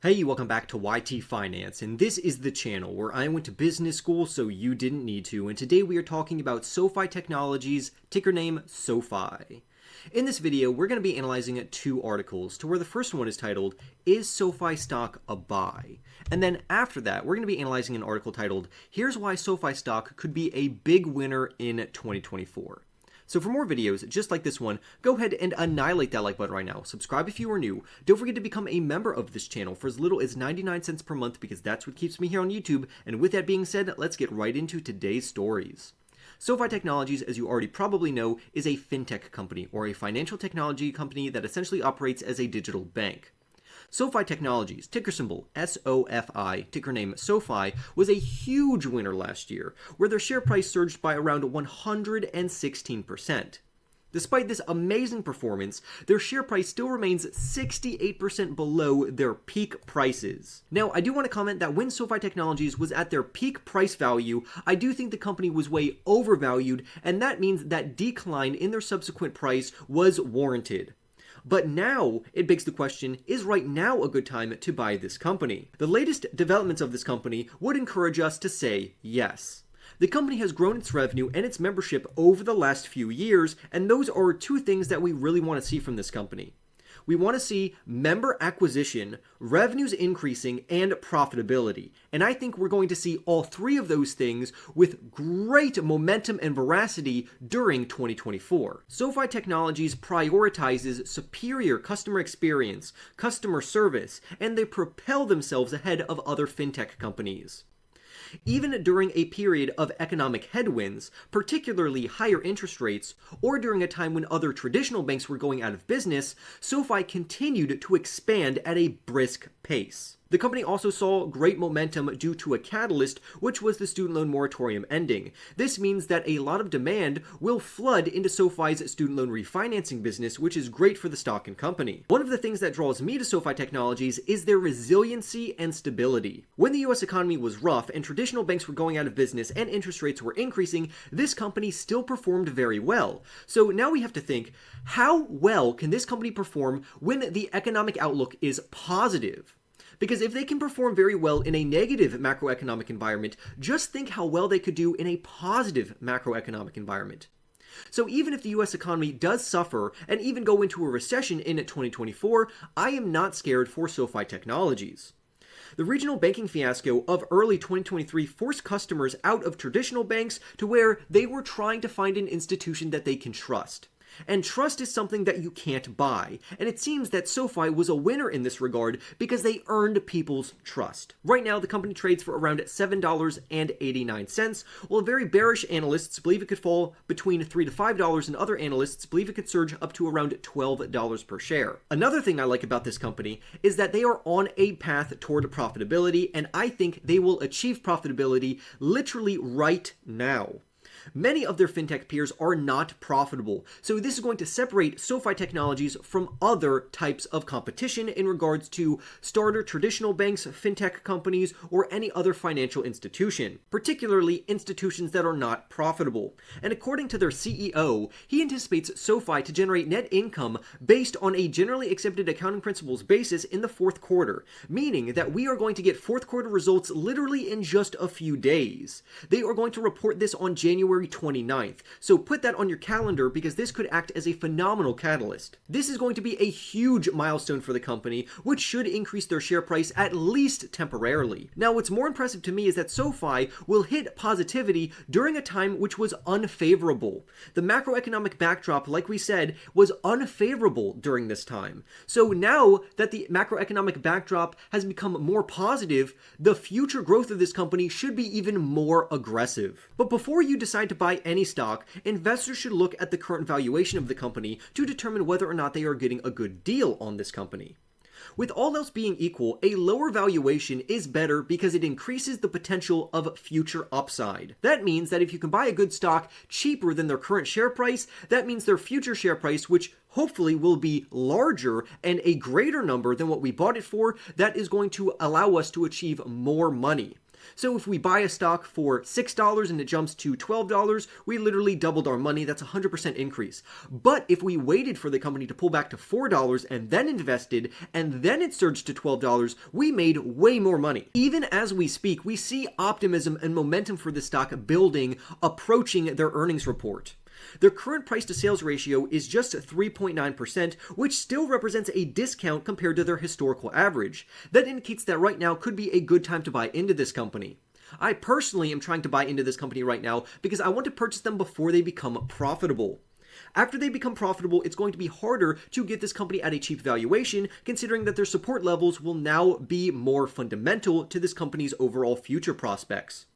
Hey, welcome back to YT Finance, and this is the channel where I went to business school so you didn't need to, and today we are talking about SoFi Technologies, ticker name SoFi. In this video, we're going to be analyzing two articles, to where the first one is titled, Is SoFi stock a buy? And then after that, we're going to be analyzing an article titled, Here's why SoFi stock could be a big winner in 2024. So for more videos just like this one, go ahead and annihilate that like button right now. Subscribe if you are new. Don't forget to become a member of this channel for as little as 99 cents per month because that's what keeps me here on YouTube. And with that being said, let's get right into today's stories. SoFi Technologies, as you already probably know, is a fintech company or a financial technology company that essentially operates as a digital bank. SoFi Technologies, ticker symbol SOFI, ticker name SoFi, was a huge winner last year, where their share price surged by around 116%. Despite this amazing performance, their share price still remains 68% below their peak prices. Now, I do want to comment that when SoFi Technologies was at their peak price value, I do think the company was way overvalued, and that means that decline in their subsequent price was warranted. But now, it begs the question, is right now a good time to buy this company? The latest developments of this company would encourage us to say yes. The company has grown its revenue and its membership over the last few years, and those are two things that we really want to see from this company. We want to see member acquisition, revenues increasing, and profitability. And I think we're going to see all three of those things with great momentum and veracity during 2024. SoFi Technologies prioritizes superior customer experience, customer service, and they propel themselves ahead of other fintech companies. Even during a period of economic headwinds, particularly higher interest rates, or during a time when other traditional banks were going out of business, SoFi continued to expand at a brisk pace. The company also saw great momentum due to a catalyst, which was the student loan moratorium ending. This means that a lot of demand will flood into SoFi's student loan refinancing business, which is great for the stock and company. One of the things that draws me to SoFi Technologies is their resiliency and stability. When the US economy was rough and traditional banks were going out of business and interest rates were increasing, this company still performed very well. So now we have to think, how well can this company perform when the economic outlook is positive? Because if they can perform very well in a negative macroeconomic environment, just think how well they could do in a positive macroeconomic environment. So even if the US economy does suffer and even go into a recession in 2024, I am not scared for SoFi Technologies. The regional banking fiasco of early 2023 forced customers out of traditional banks to where they were trying to find an institution that they can trust. And trust is something that you can't buy, and it seems that SoFi was a winner in this regard because they earned people's trust. Right now, the company trades for around $7.89, while very bearish analysts believe it could fall between $3 to $5, and other analysts believe it could surge up to around $12 per share. Another thing I like about this company is that they are on a path toward profitability, and I think they will achieve profitability literally right now. Many of their fintech peers are not profitable, so this is going to separate SoFi Technologies from other types of competition in regards to starter traditional banks, fintech companies, or any other financial institution, particularly institutions that are not profitable. And according to their CEO, he anticipates SoFi to generate net income based on a generally accepted accounting principles basis in the fourth quarter, meaning that we are going to get fourth quarter results literally in just a few days. They are going to report this on January 29th. So put that on your calendar because this could act as a phenomenal catalyst. This is going to be a huge milestone for the company, which should increase their share price at least temporarily. Now, what's more impressive to me is that SoFi will hit positivity during a time which was unfavorable. The macroeconomic backdrop, like we said, was unfavorable during this time. So now that the macroeconomic backdrop has become more positive, the future growth of this company should be even more aggressive. But before you decide to buy any stock, investors should look at the current valuation of the company to determine whether or not they are getting a good deal on this company. With all else being equal, a lower valuation is better because it increases the potential of future upside. That means that if you can buy a good stock cheaper than their current share price, that means their future share price, which hopefully will be larger and a greater number than what we bought it for, that is going to allow us to achieve more money. So if we buy a stock for $6 and it jumps to $12, we literally doubled our money. That's a 100% increase. But if we waited for the company to pull back to $4 and then invested, and then it surged to $12, we made way more money. Even as we speak, we see optimism and momentum for the stock building, approaching their earnings report. Their current price to sales ratio is just 3.9%, which still represents a discount compared to their historical average. That indicates that right now could be a good time to buy into this company. I personally am trying to buy into this company right now because I want to purchase them before they become profitable. After they become profitable, it's going to be harder to get this company at a cheap valuation, considering that their support levels will now be more fundamental to this company's overall future prospects.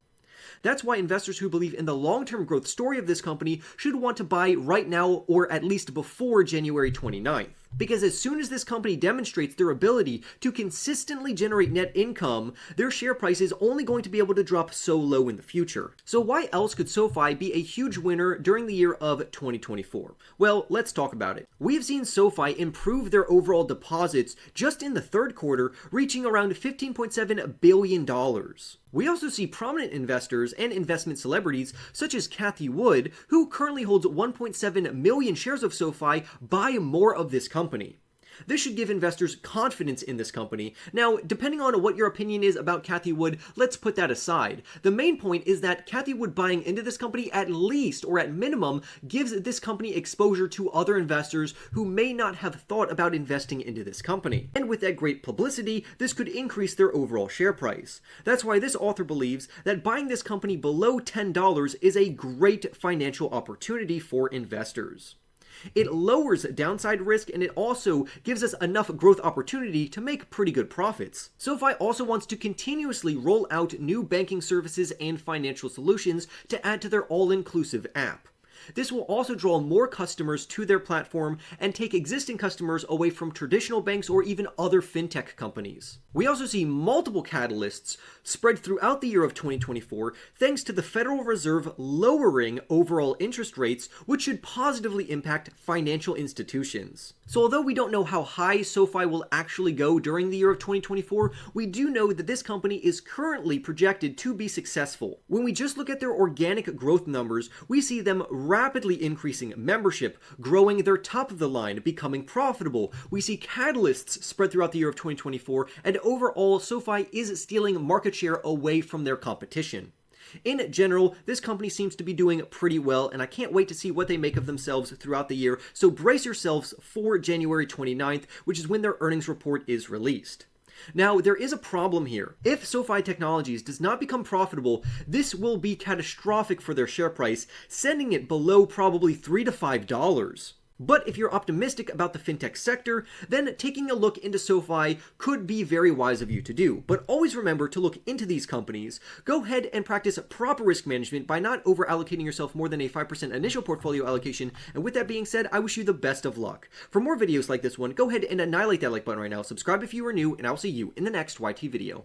That's why investors who believe in the long-term growth story of this company should want to buy right now or at least before January 29th. Because as soon as this company demonstrates their ability to consistently generate net income, their share price is only going to be able to drop so low in the future. So why else could SoFi be a huge winner during the year of 2024? Well, let's talk about it. We've seen SoFi improve their overall deposits just in the third quarter, reaching around $15.7 billion. We also see prominent investors and investment celebrities such as Cathie Wood, who currently holds 1.7 million shares of SoFi, buy more of this company. This should give investors confidence in this company. Now, depending on what your opinion is about Cathie Wood, let's put that aside. The main point is that Cathie Wood buying into this company at least, or at minimum, gives this company exposure to other investors who may not have thought about investing into this company. And with that great publicity, this could increase their overall share price. That's why this author believes that buying this company below $10 is a great financial opportunity for investors. It lowers downside risk, and it also gives us enough growth opportunity to make pretty good profits. SoFi also wants to continuously roll out new banking services and financial solutions to add to their all-inclusive app. This will also draw more customers to their platform and take existing customers away from traditional banks or even other fintech companies. We also see multiple catalysts spread throughout the year of 2024 thanks to the Federal Reserve lowering overall interest rates, which should positively impact financial institutions. So although we don't know how high SoFi will actually go during the year of 2024, we do know that this company is currently projected to be successful. When we just look at their organic growth numbers, we see them rapidly increasing membership, growing their top of the line, becoming profitable. We see catalysts spread throughout the year of 2024, and overall, SoFi is stealing market share away from their competition. In general, this company seems to be doing pretty well, and I can't wait to see what they make of themselves throughout the year, so brace yourselves for January 29th, which is when their earnings report is released. Now, there is a problem here. If SoFi Technologies does not become profitable, this will be catastrophic for their share price, sending it below probably $3 to $5. But if you're optimistic about the fintech sector, then taking a look into SoFi could be very wise of you to do. But always remember to look into these companies. Go ahead and practice proper risk management by not over allocating yourself more than a 5% initial portfolio allocation. And with that being said, I wish you the best of luck. For more videos like this one, go ahead and annihilate that like button right now, subscribe if you are new, and I'll see you in the next YT video.